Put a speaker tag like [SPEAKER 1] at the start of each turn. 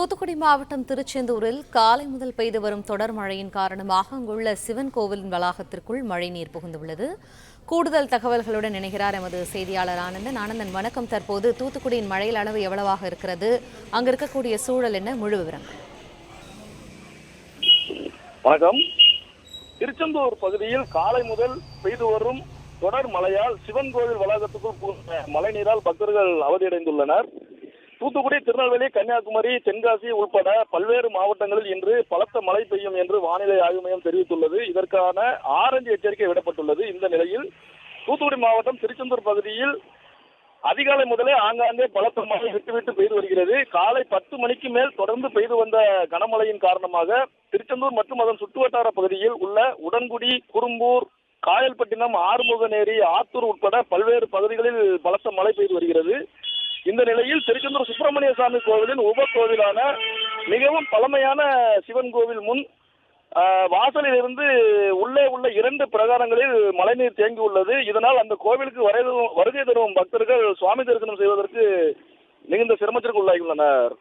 [SPEAKER 1] தூத்துக்குடி மாவட்டம் திருச்செந்தூரில் காலை முதல் பெய்து வரும் தொடர் மழையின் காரணமாக அங்குள்ள சிவன் கோவிலின் வளாகத்திற்குள் மழைநீர் புகுந்துள்ளது. கூடுதல் தகவல்களுடன் இணைகிறார் எமது செய்தியாளர் ஆனந்தன். வணக்கம். தற்போது தூத்துக்குடியின் மழையில் அளவு எவ்வளவாக இருக்கிறது? அங்கு இருக்கக்கூடிய சூழல் என்ன? முழு விவரங்கள்.
[SPEAKER 2] வணக்கம். திருச்செந்தூர் பகுதியில் காலை முதல் பெய்து வரும் தொடர் மழையால் சிவன் கோவில் வளாகத்துக்குள் புகுந்த மழைநீரால் பக்தர்கள் அவதியடைந்துள்ளனர். தூத்துக்குடி, திருநெல்வேலி, கன்னியாகுமரி, தென்காசி உள்பட பல்வேறு மாவட்டங்களில் இன்று பலத்த மழை பெய்யும் என்று வானிலை ஆய்வு மையம் தெரிவித்துள்ளது. இதற்கான ஆரஞ்சு எச்சரிக்கை விடப்பட்டுள்ளது. இந்த நிலையில் தூத்துக்குடி மாவட்டம் திருச்செந்தூர் பகுதியில் அதிகாலை முதலே ஆங்காங்கே பலத்த மழை விட்டுவிட்டு பெய்து வருகிறது. காலை 10 மணிக்கு மேல் தொடர்ந்து பெய்து வந்த கனமழையின் காரணமாக திருச்செந்தூர் மற்றும் அதன் சுற்றுவட்டார பகுதியில் உள்ள உடன்குடி, குறும்பூர், காயல்பட்டினம், ஆறுமுகநேரி, ஆத்தூர் உட்பட பல்வேறு பகுதிகளில் பலத்த மழை பெய்து வருகிறது. இந்த நிலையில் திருச்செந்தூர் சுப்பிரமணிய சாமி கோவிலின் உப கோவிலான மிகவும் பழமையான சிவன் கோவில் முன் வாசலில் இருந்து உள்ளே உள்ள 2 பிரகாரங்களில் மழைநீர் தேங்கி உள்ளது. இதனால் அந்த கோவிலுக்கு வருகை தரும் பக்தர்கள் சுவாமி தரிசனம் செய்வதற்கு மிகுந்த சிரமத்திற்கு உள்ளாகியுள்ளனர்.